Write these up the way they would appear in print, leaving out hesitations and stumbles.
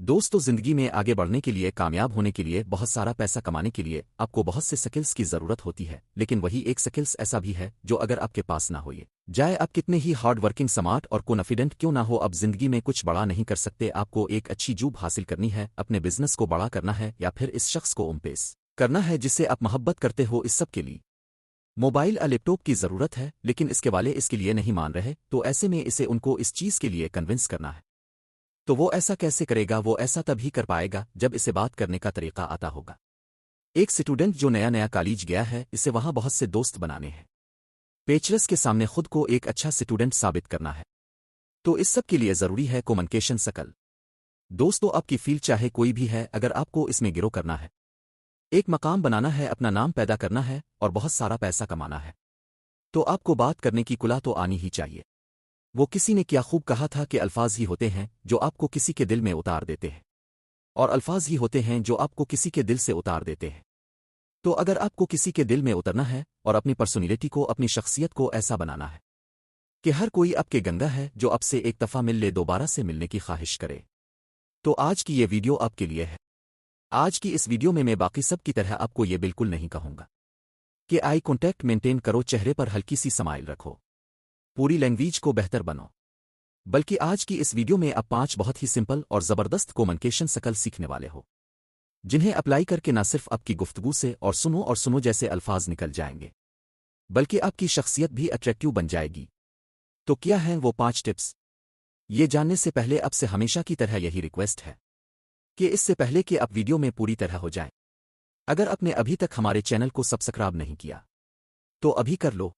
दोस्तों, जिंदगी में आगे बढ़ने के लिए, कामयाब होने के लिए, बहुत सारा पैसा कमाने के लिए आपको बहुत से स्किल्स की जरूरत होती है। लेकिन वही एक स्किल्स ऐसा भी है जो अगर आपके पास ना हो, ये जाए आप कितने ही हार्ड वर्किंग, स्मार्ट और कॉन्फिडेंट क्यों ना हो, अब जिंदगी में कुछ बड़ा नहीं कर सकते। आपको एक अच्छी जॉब हासिल करनी है, अपने बिजनेस को बड़ा करना है, या फिर इस शख्स को इम्प्रेस करना है जिससे आप मोहब्बत करते हो। इस सब के लिए मोबाइल या लैपटॉप की जरूरत है, लेकिन इसके वाले इसके लिए नहीं मान रहे, तो ऐसे में इसे उनको इस चीज के लिए कन्विंस करना है। तो वो ऐसा कैसे करेगा? वो ऐसा तभी कर पाएगा जब इसे बात करने का तरीका आता होगा। एक स्टूडेंट जो नया नया कॉलेज गया है, इसे वहां बहुत से दोस्त बनाने हैं। पेचरस के सामने खुद को एक अच्छा स्टूडेंट साबित करना है। तो इस सब के लिए जरूरी है कम्युनिकेशन स्किल। दोस्तों, आपकी फील्ड चाहे कोई भी है, अगर आपको इसमें ग्रो करना है, एक मकाम बनाना है, अपना नाम पैदा करना है और बहुत सारा पैसा कमाना है, तो आपको बात करने की कुला तो आनी ही चाहिए। वो किसी ने क्या खूब कहा था कि अल्फाज ही होते हैं जो आपको किसी के दिल में उतार देते हैं, और अल्फाज ही होते हैं जो आपको किसी के दिल से उतार देते हैं। तो अगर आपको किसी के दिल में उतरना है और अपनी पर्सनैलिटी को, अपनी शख्सियत को ऐसा बनाना है कि हर कोई आपके गंगा है, जो आपसे एक दफ़ा मिल ले दोबारा से मिलने की ख्वाहिश करे, तो आज की ये वीडियो आपके लिए है। आज की इस वीडियो में मैं बाकी सब की तरह आपको ये बिल्कुल नहीं कहूंगा कि आई कॉन्टैक्ट मेंटेन करो, चेहरे पर हल्की सी स्माइल रखो, पूरी लैंग्वेज को बेहतर बनो, बल्कि आज की इस वीडियो में आप 5 बहुत ही सिंपल और जबरदस्त कम्युनिकेशन स्किल सीखने वाले हो, जिन्हें अप्लाई करके ना सिर्फ आपकी गुफ्तगू से और सुनो जैसे अल्फाज निकल जाएंगे, बल्कि आपकी शख्सियत भी अट्रैक्टिव बन जाएगी। तो क्या हैं वो 5 टिप्स? ये जानने से पहले आपसे हमेशा की तरह यही रिक्वेस्ट है कि इससे पहले कि आप वीडियो में पूरी तरह हो जाएं, अगर आपने अभी तक हमारे चैनल को सब्सक्राइब नहीं किया तो अभी कर लो,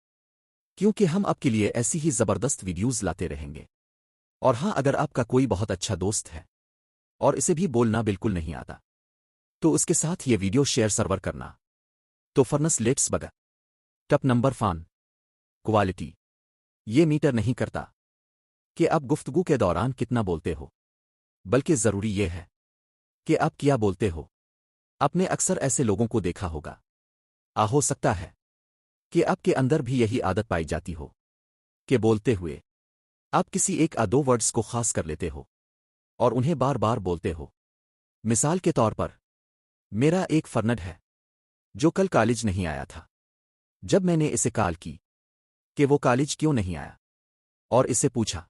क्योंकि हम आपके लिए ऐसी ही जबरदस्त वीडियोज़ लाते रहेंगे। और हाँ, अगर आपका कोई बहुत अच्छा दोस्त है और इसे भी बोलना बिल्कुल नहीं आता, तो उसके साथ ये वीडियो शेयर सर्वर करना। तो फर्नस लेट्स बगा टप नंबर फान क्वालिटी। ये मीटर नहीं करता कि आप गुफ्तगू के दौरान कितना बोलते हो, बल्कि जरूरी ये है कि आप क्या बोलते हो। आपने अक्सर ऐसे लोगों को देखा होगा, हो सकता है कि आपके अंदर भी यही आदत पाई जाती हो कि बोलते हुए आप किसी एक या दो वर्ड्स को खास कर लेते हो और उन्हें बार बार बोलते हो। मिसाल के तौर पर, मेरा एक फ्रेंड है जो कल कॉलेज नहीं आया था। जब मैंने इसे कॉल की कि वो कॉलेज क्यों नहीं आया और इसे पूछा,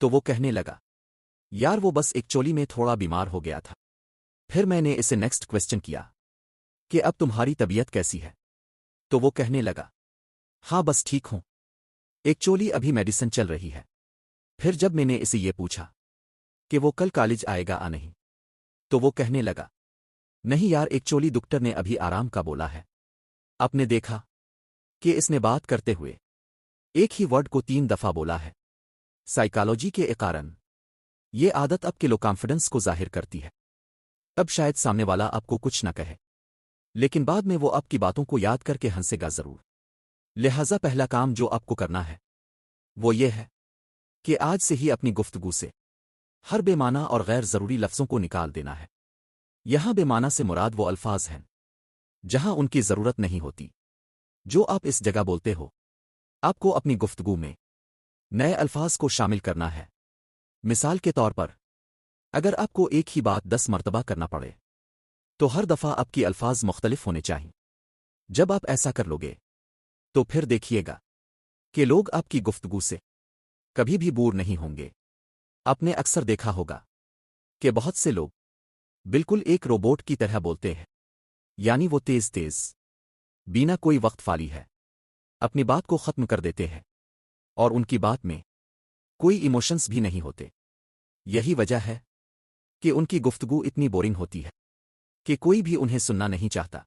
तो वो कहने लगा, यार वो बस एक्चुअली में थोड़ा बीमार हो गया था। फिर मैंने इसे नेक्स्ट क्वेश्चन किया कि अब तुम्हारी तबीयत कैसी है, तो वो कहने लगा, हाँ बस ठीक हूं, एक्चुअली अभी मेडिसिन चल रही है। फिर जब मैंने इसे ये पूछा कि वो कल कॉलेज आएगा या नहीं, तो वो कहने लगा, नहीं यार, एक्चुअली डॉक्टर ने अभी आराम का बोला है। आपने देखा कि इसने बात करते हुए एक ही वर्ड को 3 दफा बोला है। साइकोलॉजी के कारण ये आदत आपके लो कॉन्फिडेंस को जाहिर करती है। अब शायद सामने वाला आपको कुछ न कहे, लेकिन बाद में वो आपकी बातों को याद करके हंसेगा जरूर। लिहाजा पहला काम जो आपको करना है वो ये है कि आज से ही अपनी गुफ्तगू से हर बेमाना और गैर जरूरी लफ्जों को निकाल देना है। यहां बेमाना से मुराद वो अल्फाज हैं जहां उनकी जरूरत नहीं होती, जो आप इस जगह बोलते हो। आपको अपनी गुफ्तगू में नए अल्फाज को शामिल करना है। मिसाल के तौर पर, अगर आपको एक ही बात 10 मरतबा करना पड़े, तो हर दफा आपकी अल्फाज मुख्तलिफ होने चाहिए। जब आप ऐसा कर लोगे, तो फिर देखिएगा कि लोग आपकी गुफ्तगू से कभी भी बोर नहीं होंगे। आपने अक्सर देखा होगा कि बहुत से लोग बिल्कुल एक रोबोट की तरह बोलते हैं, यानी वो तेज तेज, बिना कोई वक्त फाली है, अपनी बात को खत्म कर देते हैं और उनकी बात में कोई इमोशंस भी नहीं होते। यही वजह है कि उनकी गुफ्तगू इतनी बोरिंग होती है कि कोई भी उन्हें सुनना नहीं चाहता।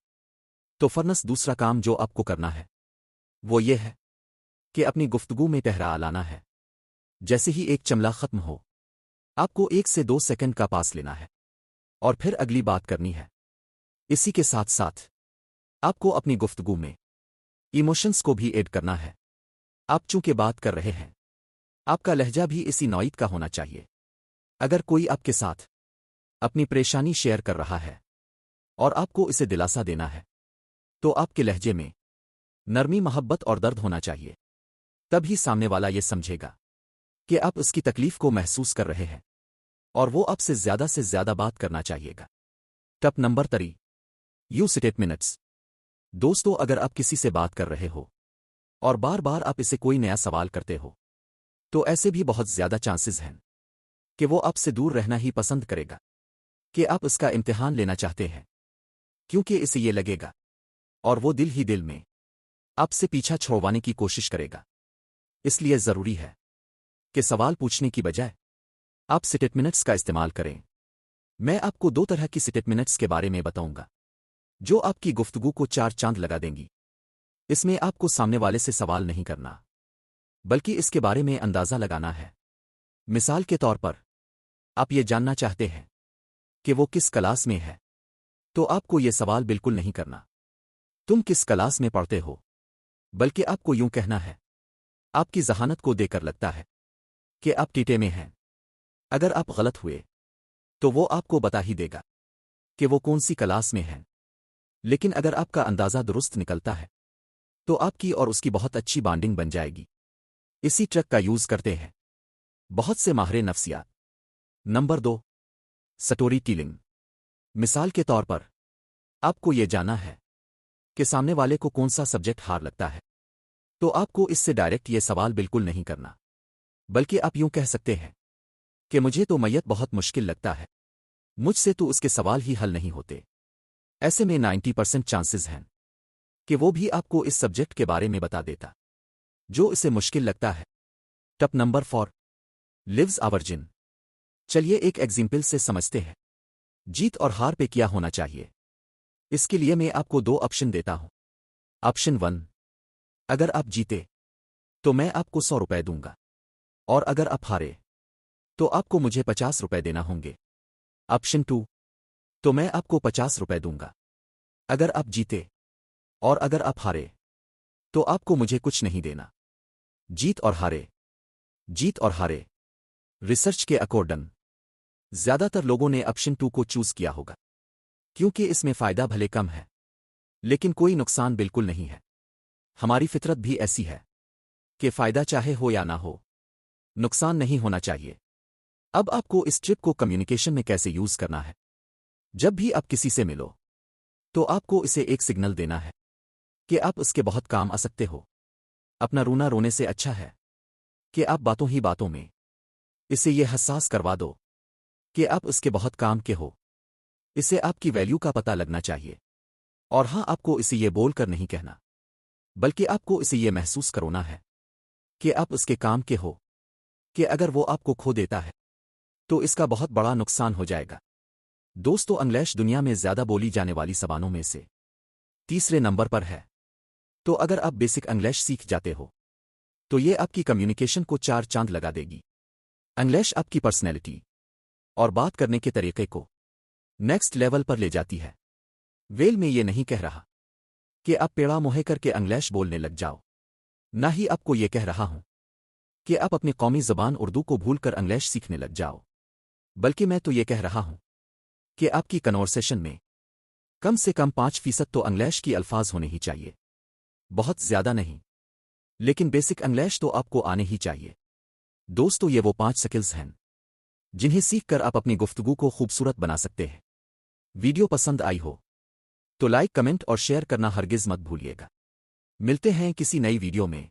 तो फर्नस दूसरा काम जो आपको करना है वो ये है कि अपनी गुफ्तगू में ठहराव लाना है। जैसे ही एक चमला खत्म हो, आपको 1 से 2 सेकंड का पास लेना है और फिर अगली बात करनी है। इसी के साथ साथ आपको अपनी गुफ्तगू में इमोशंस को भी ऐड करना है। आप चूंकि बात कर रहे हैं, आपका लहजा भी इसी नौईत का होना चाहिए। अगर कोई आपके साथ अपनी परेशानी शेयर कर रहा है और आपको इसे दिलासा देना है, तो आपके लहजे में नरमी, मोहब्बत और दर्द होना चाहिए। तब ही सामने वाला ये समझेगा कि आप उसकी तकलीफ को महसूस कर रहे हैं। اور وہ آپ سے زیادہ بات کرنا چاہیے گا۔ ٹپ نمبر 3، یوز اسٹیٹمنٹس۔ دوستو، اگر آپ کسی سے بات کر رہے ہو اور بار بار آپ اسے کوئی نیا سوال کرتے ہو تو ایسے بھی بہت زیادہ چانسز ہیں کہ وہ آپ سے دور رہنا ہی پسند کرے گا، کہ آپ اس کا امتحان لینا چاہتے ہیں، کیونکہ اسے یہ لگے گا اور وہ دل ہی دل میں آپ سے پیچھا چھوڑوانے کی کوشش کرے گا۔ اس لیے ضروری ہے کہ سوال پوچھنے کی بجائے آپ اسٹیٹمنٹس کا استعمال کریں۔ میں آپ کو 2 طرح کی اسٹیٹمنٹس کے بارے میں بتاؤں گا جو آپ کی گفتگو کو 4 چاند لگا دیں گی۔ اس میں آپ کو سامنے والے سے سوال نہیں کرنا، بلکہ اس کے بارے میں اندازہ لگانا ہے۔ مثال کے طور پر، آپ یہ جاننا چاہتے ہیں کہ وہ کس کلاس میں ہے، تو آپ کو یہ سوال بالکل نہیں کرنا تم کس کلاس میں پڑھتے ہو، بلکہ آپ کو یوں کہنا ہے، آپ کی ذہانت کو دیکھ کر لگتا ہے کہ آپ ٹیٹے میں ہیں۔ اگر آپ غلط ہوئے تو وہ آپ کو بتا ہی دے گا کہ وہ کون سی کلاس میں ہیں، لیکن اگر آپ کا اندازہ درست نکلتا ہے تو آپ کی اور اس کی بہت اچھی بانڈنگ بن جائے گی۔ اسی ٹرک کا یوز کرتے ہیں بہت سے ماہر نفسیات۔ Number 2، story telling. مثال کے طور پر، آپ کو یہ جانا ہے کہ سامنے والے کو کون سا سبجیکٹ ہار لگتا ہے، تو آپ کو اس سے ڈائریکٹ یہ سوال بالکل نہیں کرنا، بلکہ آپ یوں کہہ سکتے ہیں کہ مجھے تو میت بہت مشکل لگتا ہے، مجھ سے تو اس کے سوال ہی حل نہیں ہوتے۔ ایسے میں 90% چانسز ہیں کہ وہ بھی آپ کو اس سبجیکٹ کے بارے میں بتا دیتا جو اسے مشکل لگتا ہے۔ ٹپ نمبر 4، لیوز آورجن۔ چلیے ایک ایگزامپل سے سمجھتے ہیں، جیت اور ہار پہ کیا ہونا چاہیے۔ اس کے لیے میں آپ کو 2 آپشن دیتا ہوں۔ آپشن 1، اگر آپ جیتے تو میں آپ کو 100 روپے دوں گا، اور اگر آپ ہارے تو آپ کو مجھے 50 روپے دینا ہوں گے۔ آپشن 2، تو میں آپ کو 50 روپے دوں گا اگر آپ جیتے، اور اگر آپ ہارے تو آپ کو مجھے کچھ نہیں دینا۔ جیت اور ہارے، جیت اور ہارے۔ ریسرچ کے اکارڈنگ زیادہ تر لوگوں نے آپشن 2 کو چوز کیا ہوگا، کیونکہ اس میں فائدہ بھلے کم ہے لیکن کوئی نقصان بالکل نہیں ہے۔ ہماری فطرت بھی ایسی ہے کہ فائدہ چاہے ہو یا نہ ہو، نقصان نہیں ہونا چاہیے۔ اب آپ کو اس ٹرک کو کمیونیکیشن میں کیسے یوز کرنا ہے؟ جب بھی آپ کسی سے ملو تو آپ کو اسے ایک سگنل دینا ہے کہ آپ اس کے بہت کام آ سکتے ہو۔ اپنا رونا رونے سے اچھا ہے کہ آپ باتوں ہی باتوں میں اسے یہ حساس کروا دو کہ آپ اس کے بہت کام کے ہو۔ اسے آپ کی ویلیو کا پتہ لگنا چاہیے، اور ہاں، آپ کو اسے یہ بول کر نہیں کہنا، بلکہ آپ کو اسے یہ محسوس کرونا ہے کہ آپ اس کے کام کے ہو، کہ اگر وہ آپ کو کھو دیتا ہے تو اس کا بہت بڑا نقصان ہو جائے گا۔ دوستو، انگلش دنیا میں زیادہ بولی جانے والی زبانوں میں سے تیسرے نمبر پر ہے، تو اگر آپ بیسک انگلش سیکھ جاتے ہو تو یہ آپ کی کمیونیکیشن کو 4 چاند لگا دے گی۔ انگلش آپ کی پرسنالٹی اور بات کرنے کے طریقے کو نیکسٹ لیول پر لے جاتی ہے۔ ویل میں یہ نہیں کہہ رہا کہ آپ پیڑا موہے کر کے انگلش بولنے لگ جاؤ، نہ ہی آپ کو یہ کہہ رہا ہوں کہ آپ اپنی قومی زبان اردو کو بھول کر انگلش سیکھنے لگ جاؤ، بلکہ میں تو یہ کہہ رہا ہوں کہ آپ کی کنورسیشن میں کم سے کم 5% تو انگلش کی الفاظ ہونے ہی چاہیے، بہت زیادہ نہیں، لیکن بیسک انگلش تو آپ کو آنے ہی چاہیے۔ دوستو، یہ وہ 5 سکلز ہیں جنہیں سیکھ کر آپ اپنی گفتگو کو خوبصورت بنا سکتے ہیں۔ ویڈیو پسند آئی ہو تو لائک، کمنٹ اور شیئر کرنا ہرگز مت بھولیے گا۔ ملتے ہیں کسی نئی ویڈیو میں۔